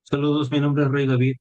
Saludos, mi nombre es Rey David.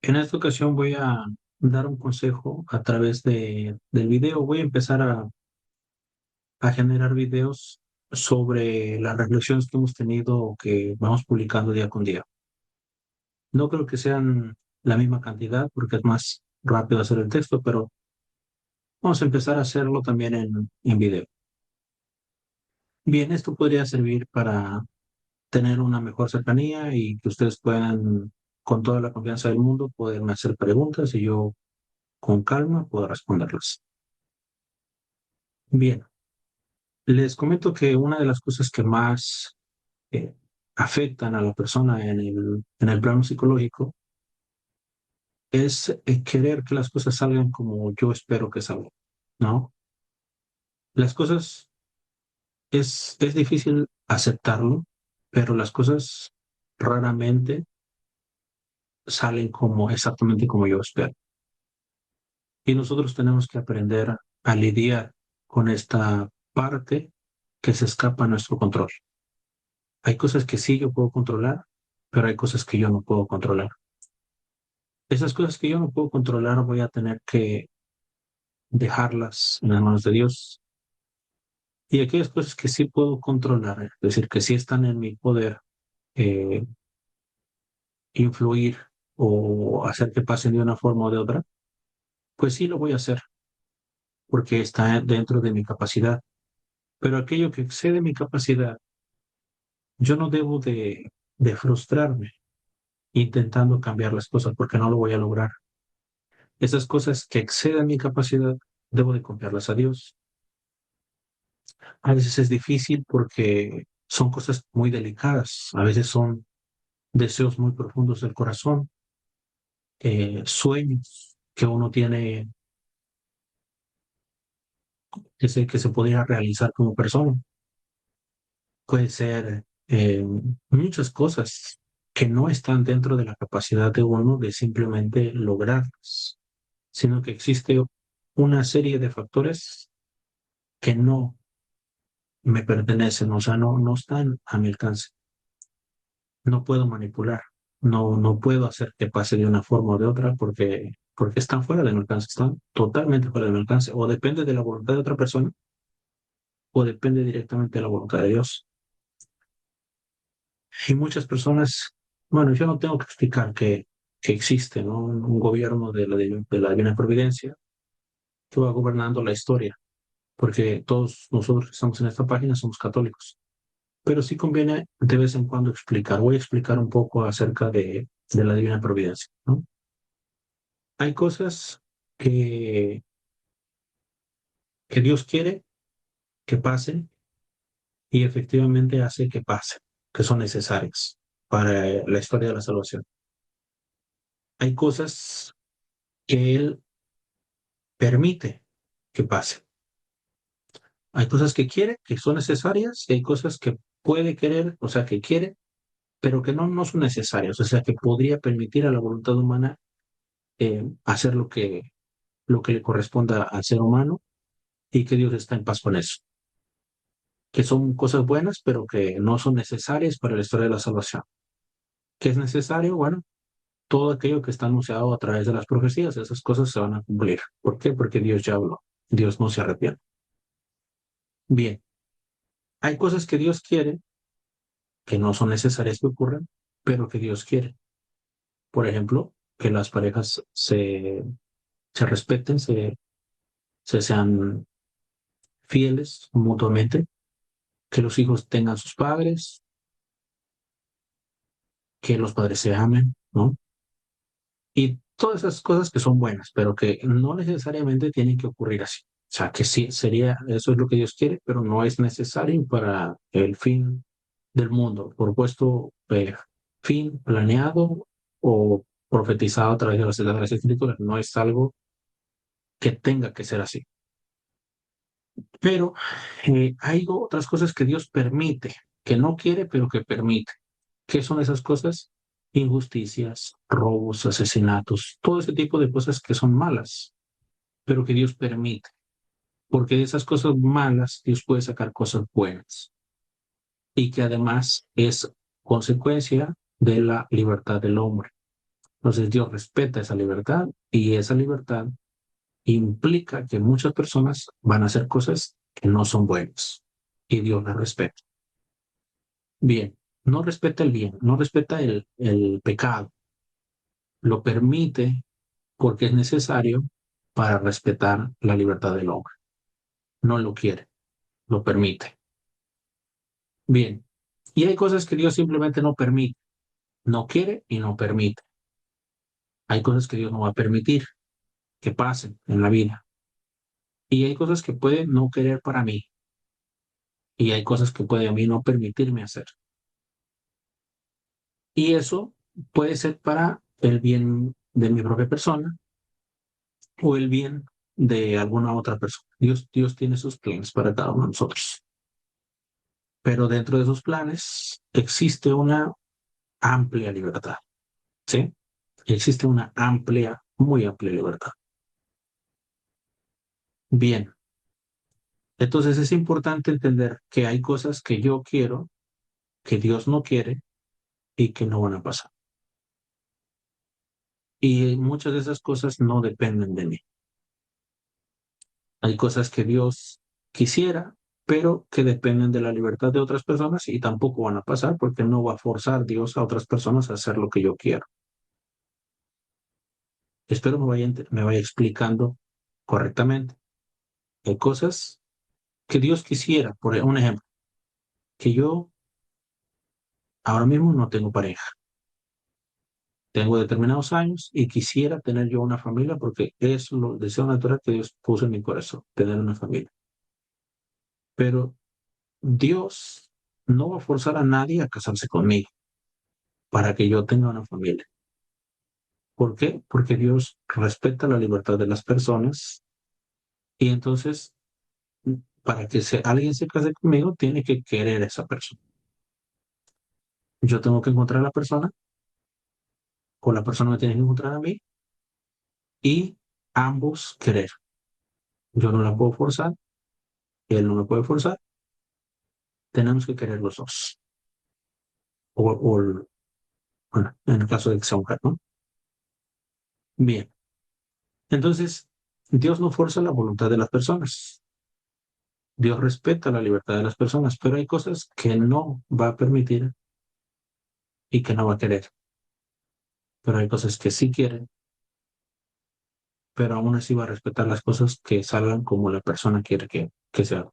En esta ocasión voy a dar un consejo a través del video. Voy a empezar a generar videos sobre las reflexiones que hemos tenido o que vamos publicando día con día. No creo que sean la misma cantidad porque es más rápido hacer el texto, pero vamos a empezar a hacerlo también en video. Bien, esto podría servir para tener una mejor cercanía y que ustedes puedan, con toda la confianza del mundo, poderme hacer preguntas y yo con calma puedo responderlas. Bien, les comento que una de las cosas que más eh, afectan a la persona en el plano psicológico es querer que las cosas salgan como yo espero que salgan, ¿no? Las cosas es difícil aceptarlo, pero las cosas raramente salen como exactamente como yo espero. Y nosotros tenemos que aprender a lidiar con esta parte que se escapa a nuestro control. Hay cosas que sí yo puedo controlar, pero hay cosas que yo no puedo controlar. Esas cosas que yo no puedo controlar voy a tener que dejarlas en las manos de Dios. Y aquellas cosas que sí puedo controlar, es decir, que sí están en mi poder, eh, influir o hacer que pasen de una forma o de otra, pues sí lo voy a hacer porque está dentro de mi capacidad. Pero aquello que excede mi capacidad, yo no debo de frustrarme intentando cambiar las cosas porque no lo voy a lograr. Esas cosas que exceden mi capacidad, debo de confiarlas a Dios. A veces es difícil porque son cosas muy delicadas, a veces son deseos muy profundos del corazón, sueños que uno tiene que se podría realizar como persona. Puede ser muchas cosas que no están dentro de la capacidad de uno de simplemente lograrlas, sino que existe una serie de factores que no me pertenecen, o sea, no están a mi alcance. No puedo manipular, no puedo hacer que pase de una forma o de otra porque están fuera de mi alcance, están totalmente fuera de mi alcance, o depende de la voluntad de otra persona, o depende directamente de la voluntad de Dios. Y muchas personas, bueno, yo no tengo que explicar que existe, ¿no? Un gobierno de la divina providencia que va gobernando la historia, porque todos nosotros que estamos en esta página somos católicos. Pero sí conviene de vez en cuando explicar. Voy a explicar un poco acerca de la divina providencia, ¿no? Hay cosas que, que Dios quiere que pasen y efectivamente hace que pasen, que son necesarias para la historia de la salvación. Hay cosas que Él permite que pasen. Hay cosas que quiere, que son necesarias, y hay cosas que puede querer, o sea, que quiere, pero que no son necesarias, o sea, que podría permitir a la voluntad humana hacer lo que le corresponda al ser humano y que Dios está en paz con eso. Que son cosas buenas, pero que no son necesarias para la historia de la salvación. ¿Qué es necesario? Bueno, todo aquello que está anunciado a través de las profecías, esas cosas se van a cumplir. ¿Por qué? Porque Dios ya habló. Dios no se arrepiente. Bien, hay cosas que Dios quiere que no son necesarias que ocurran, pero que Dios quiere. Por ejemplo, que las parejas se respeten, se sean fieles mutuamente, que los hijos tengan sus padres, que los padres se amen, ¿no? Y todas esas cosas que son buenas, pero que no necesariamente tienen que ocurrir así. O sea, que sí, eso es lo que Dios quiere, pero no es necesario para el fin del mundo, propuesto, fin planeado o profetizado a través de las escrituras. No es algo que tenga que ser así. Pero hay otras cosas que Dios permite, que no quiere, pero que permite. ¿Qué son esas cosas? Injusticias, robos, asesinatos, todo ese tipo de cosas que son malas, pero que Dios permite. Porque de esas cosas malas Dios puede sacar cosas buenas y que además es consecuencia de la libertad del hombre. Entonces Dios respeta esa libertad y esa libertad implica que muchas personas van a hacer cosas que no son buenas y Dios las respeta. Bien, no respeta el bien, no respeta el pecado, lo permite porque es necesario para respetar la libertad del hombre. No lo quiere, lo permite. Bien, y hay cosas que Dios simplemente no permite, no quiere y no permite. Hay cosas que Dios no va a permitir que pasen en la vida. Y hay cosas que puede no querer para mí. Y hay cosas que puede a mí no permitirme hacer. Y eso puede ser para el bien de mi propia persona o el bien de alguna otra persona. Dios tiene sus planes para cada uno de nosotros. Pero dentro de esos planes existe una amplia libertad, ¿sí? Existe una amplia, muy amplia libertad. Bien, entonces es importante entender que hay cosas que yo quiero, que Dios no quiere y que no van a pasar. Y muchas de esas cosas no dependen de mí. Hay cosas que Dios quisiera, pero que dependen de la libertad de otras personas y tampoco van a pasar porque no va a forzar Dios a otras personas a hacer lo que yo quiero. Espero me vaya explicando correctamente. Hay cosas que Dios quisiera, por un ejemplo, que yo ahora mismo no tengo pareja. Tengo determinados años y quisiera tener yo una familia porque es lo deseo natural que Dios puso en mi corazón, tener una familia. Pero Dios no va a forzar a nadie a casarse conmigo para que yo tenga una familia. ¿Por qué? Porque Dios respeta la libertad de las personas y entonces para que alguien se case conmigo tiene que querer a esa persona. Yo tengo que encontrar a la persona o la persona me tiene que encontrar a mí y ambos querer. Yo no la puedo forzar, él no me puede forzar, tenemos que querer los dos. O bueno, en el caso de que sea mujer, ¿no? Bien, entonces Dios no forza la voluntad de las personas. Dios respeta la libertad de las personas, pero hay cosas que no va a permitir y que no va a querer. Pero hay cosas que sí quieren, pero aún así va a respetar las cosas que salgan como la persona quiere que se haga.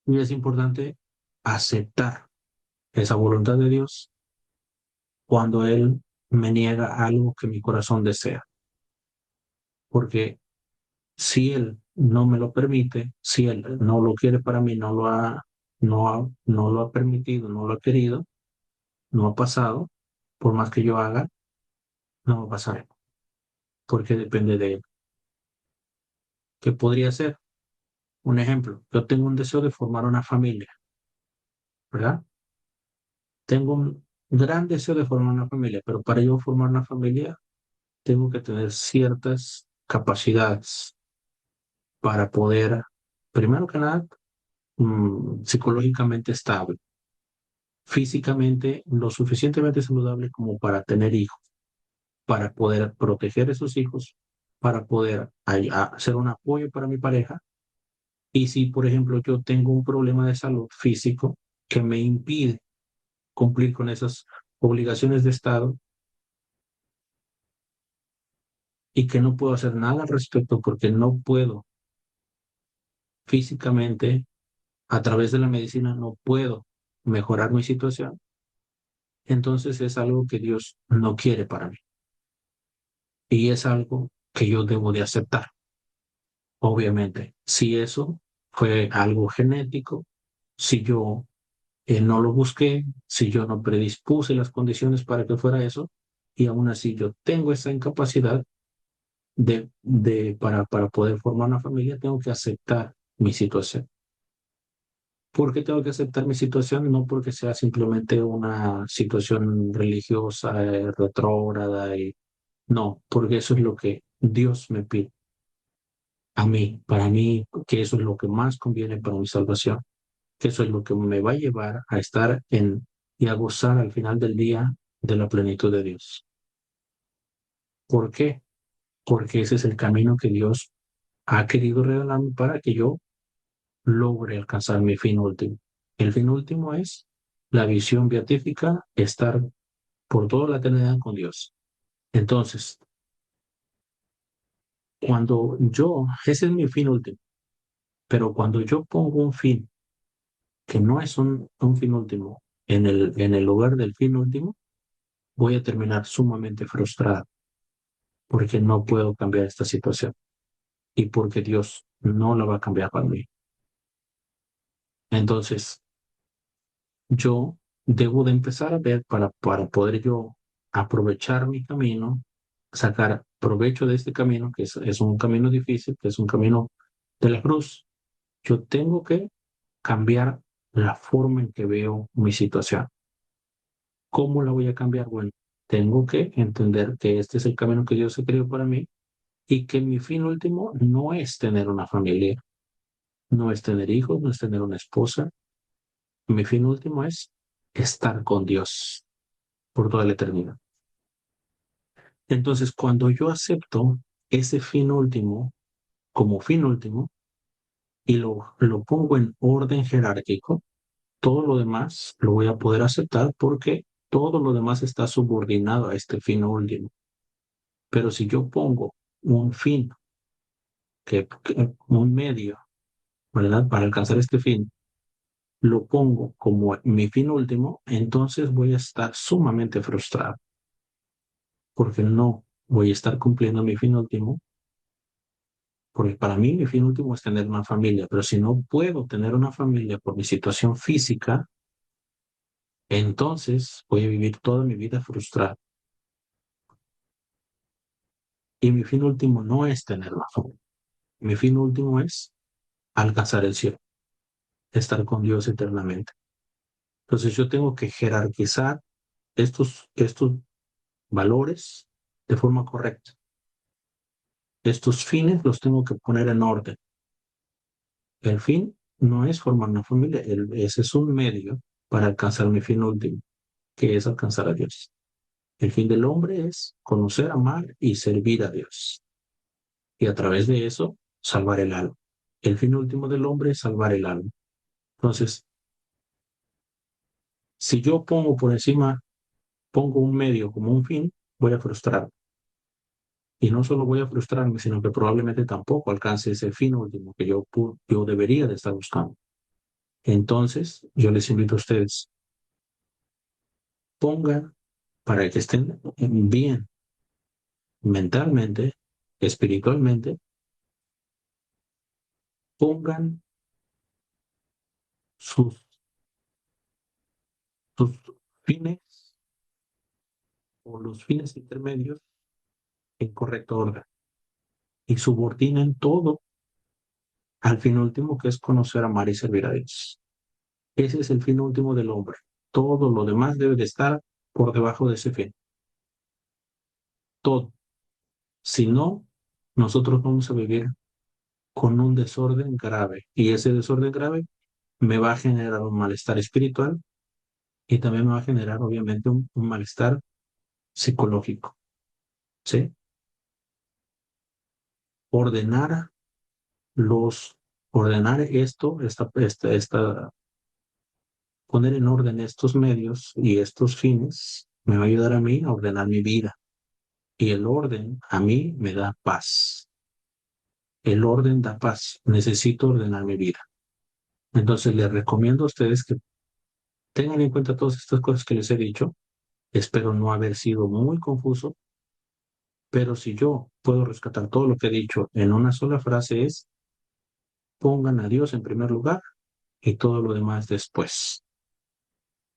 Y es importante aceptar esa voluntad de Dios cuando Él me niega algo que mi corazón desea. Porque si Él no me lo permite, si Él no lo quiere para mí, no lo ha permitido, no lo ha querido, no ha pasado, por más que yo haga, no va a pasar, porque depende de Él. ¿Qué podría ser? Un ejemplo, yo tengo un deseo de formar una familia, ¿verdad? Tengo un gran deseo de formar una familia, pero para yo formar una familia tengo que tener ciertas capacidades para poder, primero que nada, psicológicamente estable, físicamente lo suficientemente saludable como para tener hijos, para poder proteger a esos hijos, para poder ser un apoyo para mi pareja. Y si, por ejemplo, yo tengo un problema de salud físico que me impide cumplir con esas obligaciones de Estado y que no puedo hacer nada al respecto porque no puedo físicamente, a través de la medicina, no puedo mejorar mi situación, entonces es algo que Dios no quiere para mí. Y es algo que yo debo de aceptar. Obviamente, si eso fue algo genético, si yo no lo busqué, si yo no predispuse las condiciones para que fuera eso, y aún así yo tengo esa incapacidad para poder formar una familia, tengo que aceptar mi situación. ¿Por qué tengo que aceptar mi situación? No porque sea simplemente una situación religiosa, retrógrada, no, porque eso es lo que Dios me pide a mí, para mí, que eso es lo que más conviene para mi salvación. que eso es lo que me va a llevar a estar y a gozar al final del día de la plenitud de Dios. ¿Por qué? Porque ese es el camino que Dios ha querido regalarme para que yo logre alcanzar mi fin último. El fin último es la visión beatífica, estar por toda la eternidad con Dios. Entonces, ese es mi fin último, pero cuando yo pongo un fin que no es un fin último en el lugar del fin último, voy a terminar sumamente frustrado porque no puedo cambiar esta situación y porque Dios no la va a cambiar para mí. Entonces, yo debo de empezar a ver para poder yo aprovechar mi camino, sacar provecho de este camino, que es un camino difícil, que es un camino de la cruz. Yo tengo que cambiar la forma en que veo mi situación. ¿Cómo la voy a cambiar? Bueno, tengo que entender que este es el camino que Dios ha querido para mí y que mi fin último no es tener una familia, no es tener hijos, no es tener una esposa. Mi fin último es estar con Dios por toda la eternidad. Entonces, cuando yo acepto ese fin último como fin último y lo pongo en orden jerárquico, todo lo demás lo voy a poder aceptar porque todo lo demás está subordinado a este fin último. Pero si yo pongo un fin, un medio, ¿verdad? Para alcanzar este fin, lo pongo como mi fin último, entonces voy a estar sumamente frustrado porque no voy a estar cumpliendo mi fin último, porque para mí mi fin último es tener una familia, pero si no puedo tener una familia por mi situación física, entonces voy a vivir toda mi vida frustrado. Y mi fin último no es tener una familia. Mi fin último es alcanzar el cielo, estar con Dios eternamente. Entonces yo tengo que jerarquizar estos valores de forma correcta. Estos fines los tengo que poner en orden. El fin no es formar una familia, ese es un medio para alcanzar mi fin último, que es alcanzar a Dios. El fin del hombre es conocer, amar y servir a Dios. Y a través de eso, salvar el alma. El fin último del hombre es salvar el alma. Entonces, si yo pongo por encima, pongo un medio como un fin, voy a frustrar. Y no solo voy a frustrarme, sino que probablemente tampoco alcance ese fin último que yo debería de estar buscando. Entonces, yo les invito a ustedes, pongan para que estén bien mentalmente, espiritualmente, pongan sus, sus fines o los fines intermedios en correcto orden y subordinen todo al fin último que es conocer, amar y servir a Dios. Ese es el fin último del hombre. Todo lo demás debe de estar por debajo de ese fin. Todo. Si no, nosotros vamos a vivir con un desorden grave y ese desorden grave me va a generar un malestar espiritual y también me va a generar obviamente un malestar psicológico. ¿Sí? Ordenar ordenar esto, poner en orden estos medios y estos fines me va a ayudar a mí a ordenar mi vida. Y el orden a mí me da paz. El orden da paz. Necesito ordenar mi vida. Entonces les recomiendo a ustedes que tengan en cuenta todas estas cosas que les he dicho. Espero no haber sido muy confuso, pero si yo puedo rescatar todo lo que he dicho en una sola frase es, pongan a Dios en primer lugar y todo lo demás después.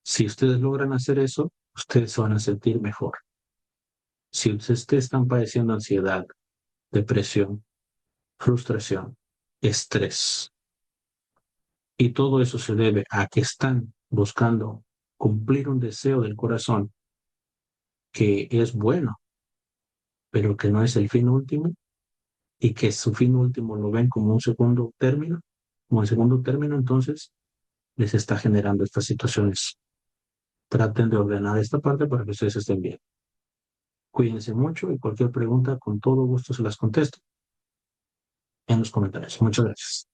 Si ustedes logran hacer eso, ustedes se van a sentir mejor. Si ustedes están padeciendo ansiedad, depresión, frustración, estrés, y todo eso se debe a que están buscando cumplir un deseo del corazón que es bueno, pero que no es el fin último, y que su fin último lo ven como un segundo término, entonces les está generando estas situaciones. Traten de ordenar esta parte para que ustedes estén bien. Cuídense mucho y cualquier pregunta con todo gusto se las contesto en los comentarios. Muchas gracias.